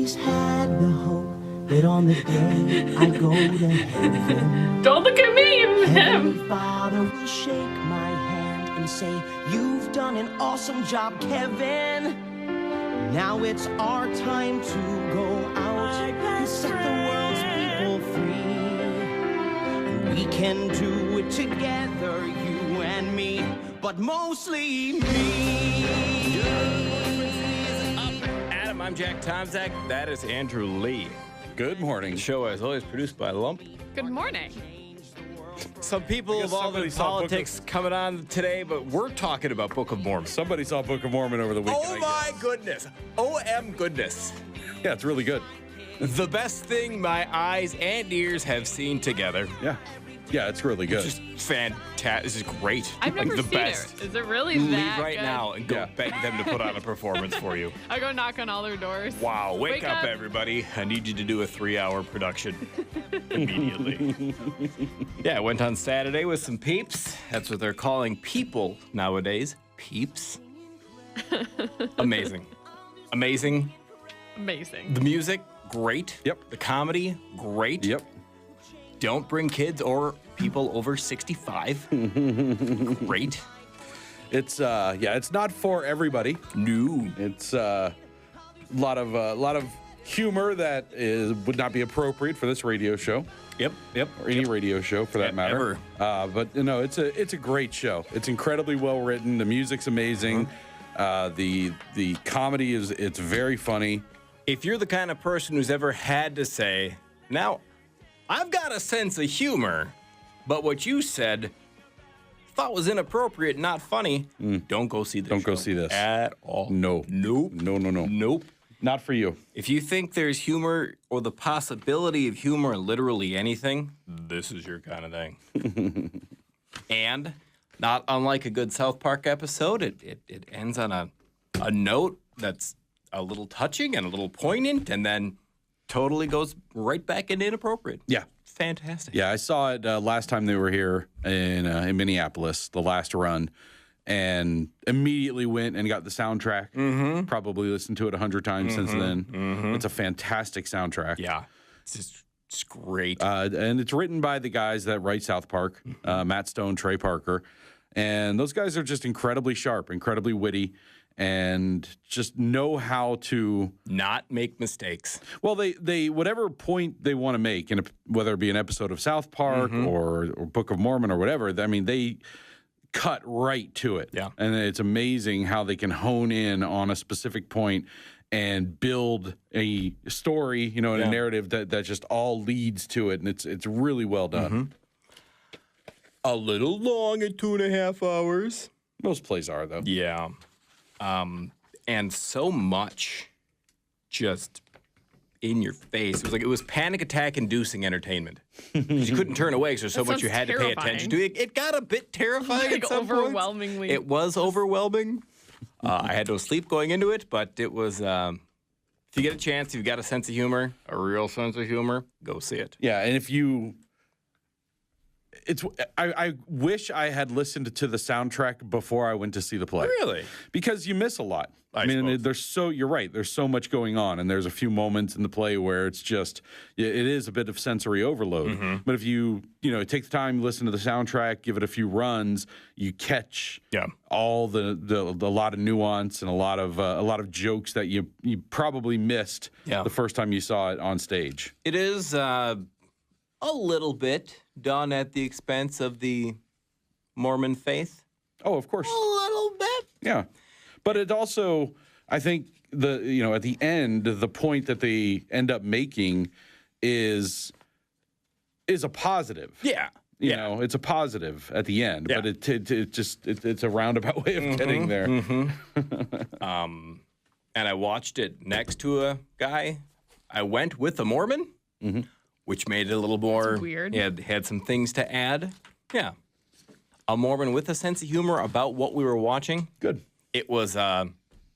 always had the hope that on the day I go to heaven, Don't look at me, Heavenly him. Father will shake my hand and say, "You've done an awesome job, Kevin. Now it's our time to go out and set the world's people free. And we can do it together, you and me, but mostly me." Adam, I'm Jack Tomczak. That is Andrew Lee. Good morning. The show, as always, produced by Lump. Good morning. Some people involved in politics coming on today, but we're talking about Book of Mormon. Somebody saw Book of Mormon over the weekend. Oh my goodness. O.M. goodness. Yeah, it's really good. The best thing my eyes and ears have seen together. Yeah. Yeah, it's really good. Just fantastic. This is great. I've never the seen best. it. Is it really Leave that right good? now and go beg them to put on a performance for you. I'll go knock on all their doors. Wow, wake up, everybody. I need you to do a 3-hour production immediately. Yeah, I went on Saturday with some peeps. That's what they're calling people nowadays. Peeps. Amazing. Amazing. Amazing. The music, great. Yep. The comedy, great. Yep. Don't bring kids or people over 65. Great. It's it's not for everybody. No. It's a lot of humor that would not be appropriate for this radio show. Yep. Or any radio show for that matter. But it's a great show. It's incredibly well written. The music's amazing. The comedy it's very funny. If you're the kind of person who's ever had to say, now, I've got a sense of humor, but what you said thought was inappropriate, not funny, don't go see this Don't show go see this. at all. No. Nope. No. Nope. Not for you. If you think there's humor or the possibility of humor in literally anything, this is your kind of thing. And not unlike a good South Park episode, it ends on a note that's a little touching and a little poignant, and then totally goes right back into inappropriate. Yeah. Fantastic. Yeah, I saw it last time they were here in Minneapolis, the last run, and immediately went and got the soundtrack. Mm-hmm. Probably listened to it 100 times since then. Mm-hmm. It's a fantastic soundtrack. Yeah. It's great. And it's written by the guys that write South Park, Matt Stone, Trey Parker. And those guys are just incredibly sharp, incredibly witty, and just know how to not make mistakes. Well, they whatever point they want to make, whether it be an episode of South Park or Book of Mormon or whatever, I mean, they cut right to it. Yeah. And it's amazing how they can hone in on a specific point and build a story, and a narrative that just all leads to it. And it's really well done. A little long at 2.5 hours. Most plays are, though. Yeah. And so much just in your face. It was panic attack inducing entertainment. 'Cause you couldn't turn away because there's so That much you sounds had to pay attention to. It got a bit terrifying Like at some points. overwhelmingly. It was overwhelming. I had no sleep going into it, but it was, if you get a chance, if you've got a sense of humor, a real sense of humor, go see it. Yeah, and if you... I wish I had listened to the soundtrack before I went to see the play. Really? Because you miss a lot. I mean, you're right. There's so much going on, and there's a few moments in the play where it is a bit of sensory overload. But if you take the time, listen to the soundtrack, give it a few runs, you catch all the lot of nuance and a lot of jokes that you probably missed the first time you saw it on stage. It is a little bit done at the expense of the Mormon faith. Oh, of course. A little bit. Yeah. But it also, I think, at the end, the point that they end up making is a positive. Yeah. You know, it's a positive at the end, but it's a roundabout way of getting there. And I watched it next to a guy. I went with a Mormon, which made it a little more That's weird. Had some things to add. Yeah. A Mormon with a sense of humor about what we were watching. Good. It was a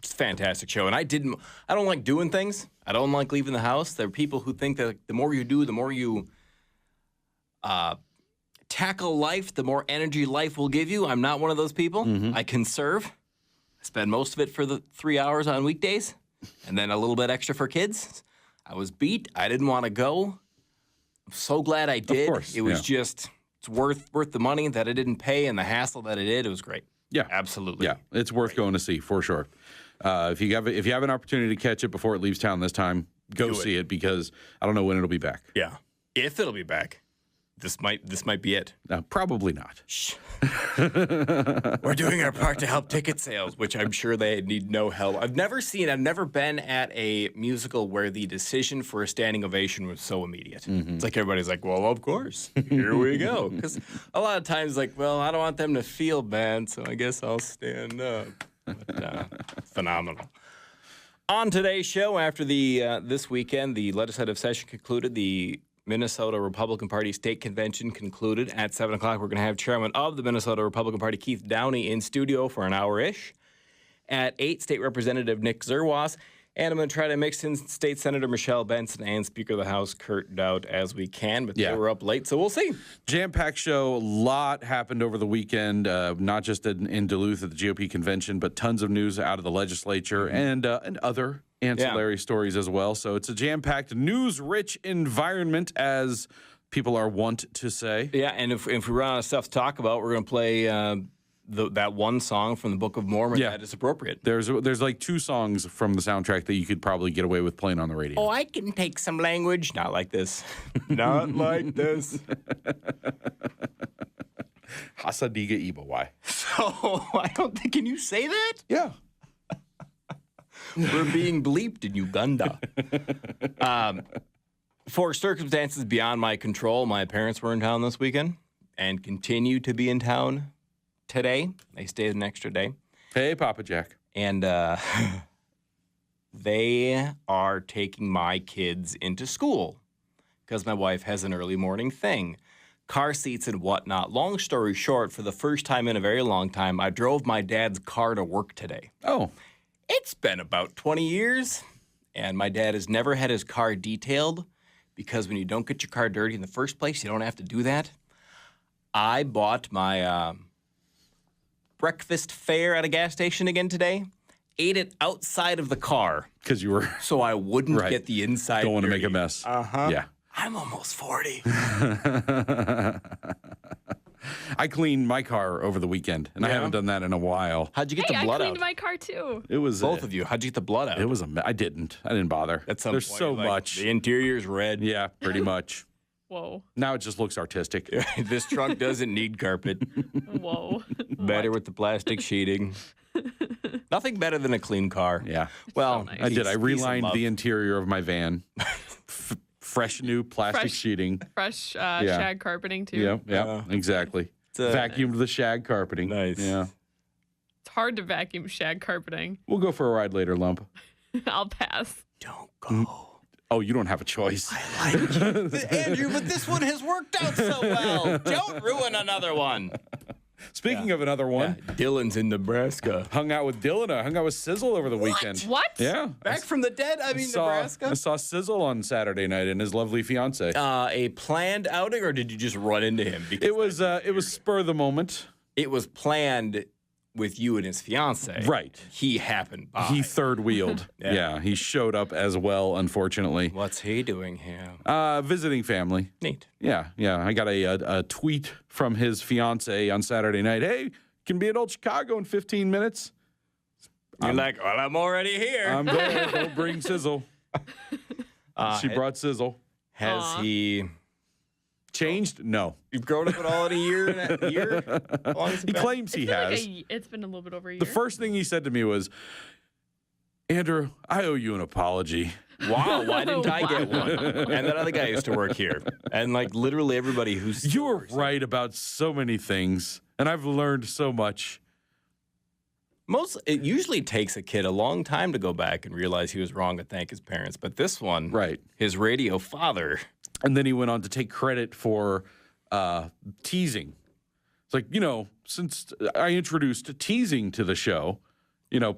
fantastic show. And I don't like doing things. I don't like leaving the house. There are people who think that the more you do, the more you tackle life, the more energy life will give you. I'm not one of those people. I conserve. I spend most of it for the 3 hours on weekdays and then a little bit extra for kids. I was beat. I didn't want to go. I'm so glad I did. Of course, it was just it's worth the money that I didn't pay and the hassle that I did. It was great. Yeah, absolutely. Yeah, it's worth going to see for sure. If you have an opportunity to catch it before it leaves town this time, go see it because I don't know when it'll be back. Yeah, if it'll be back. This might be it. Probably not. Shh. We're doing our part to help ticket sales, which I'm sure they need no help. I've never been at a musical where the decision for a standing ovation was so immediate. Mm-hmm. It's like everybody's like, well, of course, here we go. Because a lot of times, like, well, I don't want them to feel bad, so I guess I'll stand up. But, phenomenal. On today's show, after this weekend, the legislative session concluded, the Minnesota Republican Party State Convention concluded at 7 o'clock. We're going to have Chairman of the Minnesota Republican Party, Keith Downey, in studio for an hour-ish. At 8, State Representative Nick Zerwas. And I'm going to try to mix in State Senator Michelle Benson and Speaker of the House Kurt Dowd as we can. But they were up late, so we'll see. Jam-packed show. A lot happened over the weekend, not just in Duluth at the GOP convention, but tons of news out of the legislature and other ancillary stories as well. So it's a jam-packed, news-rich environment, as people are wont to say. Yeah, and if we run out of stuff to talk about, we're going to play that one song from the Book of Mormon that is appropriate. There's like 2 songs from the soundtrack that you could probably get away with playing on the radio. Oh, I can take some language. Not like this. Not like this. Hasadiga Ibawai. So, I don't think, can you say that? Yeah. We're being bleeped in Uganda. For circumstances beyond my control, my parents were in town this weekend and continue to be in town today. They stayed an extra day. Hey, Papa Jack. And they are taking my kids into school because my wife has an early morning thing. Car seats and whatnot. Long story short, for the first time in a very long time, I drove my dad's car to work today. Oh. It's been about 20 years, and my dad has never had his car detailed because when you don't get your car dirty in the first place, you don't have to do that. I bought my breakfast fare at a gas station again today, ate it outside of the car. Because you were... So I wouldn't get the inside Don't want to dirty. make a mess. Uh-huh. Yeah. I'm almost 40. I cleaned my car over the weekend, and I haven't done that in a while. How'd you get the blood I out? cleaned my car too. It was both of you. How'd you get the blood out? It was I didn't bother. At some There's point, so like, much. The interior's red. Yeah, pretty much. Whoa. Now it just looks artistic. This trunk doesn't need carpet. Whoa. Better with the plastic sheeting. Nothing better than a clean car. Yeah. Well, So nice. I did. I peace and relined love. the interior of my van. Fresh new plastic sheeting. Fresh shag carpeting too. Yeah, exactly. Vacuumed the shag carpeting. Nice. Yeah. It's hard to vacuum shag carpeting. We'll go for a ride later, Lump. I'll pass. Don't go. Oh, you don't have a choice. I like you. Andrew, but this one has worked out so well. Don't ruin another one. Speaking of another one, Dylan's in Nebraska. hung out with Dylan. I hung out with Sizzle over the weekend. What? Yeah. Back from the dead? I mean, Nebraska? I saw Sizzle on Saturday night and his lovely fiance. A planned outing, or did you just run into him? Because it was spur of the moment. it was planned with you and his fiance. Right. He happened by. He third wheeled. Yeah. Yeah, he showed up as well, unfortunately. What's he doing here? Visiting family. Neat. Yeah. I got a tweet from his fiance on Saturday night. Hey, can be at Old Chicago in 15 minutes. You're like, well, I'm already here. I'm there. Don't bring Sizzle. She brought Sizzle. Has he Changed? No. You've grown up at all in a year? How long has it He been? claims he has. It's been a little bit over a year. The first thing he said to me was, Andrew, I owe you an apology. Wow, why didn't I get one? And that other guy used to work here. And like literally everybody who's You were right about so many things, and I've learned so much. It usually takes a kid a long time to go back and realize he was wrong and thank his parents. But this one, Right. his radio father. And then he went on to take credit for teasing. It's like, since I introduced teasing to the show,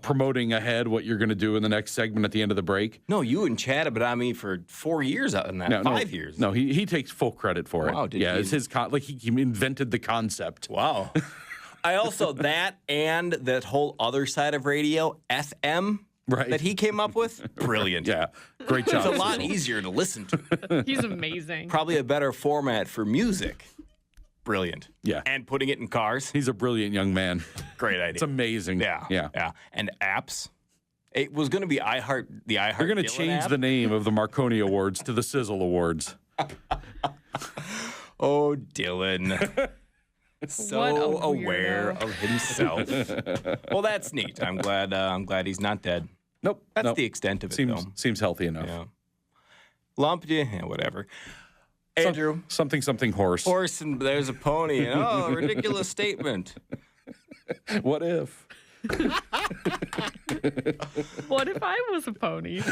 promoting ahead what you're going to do in the next segment at the end of the break. No, you and Chad have been on me for 4 years out in that. No, 5 years. No, he takes full credit for Wow, it. did he? It's his he invented the concept. Wow. I also, that and that whole other side of radio, FM, Right. that he came up with, brilliant. Yeah. Great job. It's a lot Cecil. easier to listen to. He's amazing. Probably a better format for music. Brilliant. Yeah. And putting it in cars. He's a brilliant young man. Great idea. It's amazing. Yeah. And apps. It was going to be the iHeart. They're going to change app. the name of the Marconi Awards to the Sizzle Awards. Oh, Dylan. So aware of himself. Well, that's neat. I'm glad he's not dead. Nope. That's the extent of it, though. Seems healthy enough. Yeah. Lump, yeah, whatever. Andrew. Something horse. Horse, and there's a pony. And, oh, ridiculous statement. What if? What if I was a pony?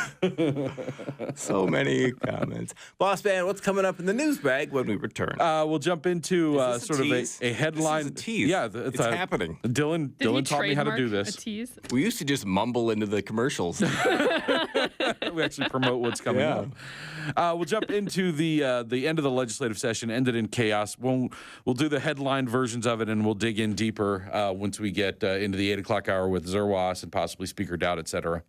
So many comments. Boss man, what's coming up in the news bag when we return? We'll jump into sort of a headline. This is a tease. Yeah, it's happening. Dylan taught me how to do this. A tease? We used to just mumble into the commercials. We actually promote what's coming up. We'll jump into the end of the legislative session. Ended in chaos. We'll do the headline versions of it, and we'll dig in deeper once we get into the 8 o'clock hour with Zerwas and possibly Speaker Dowd, et cetera.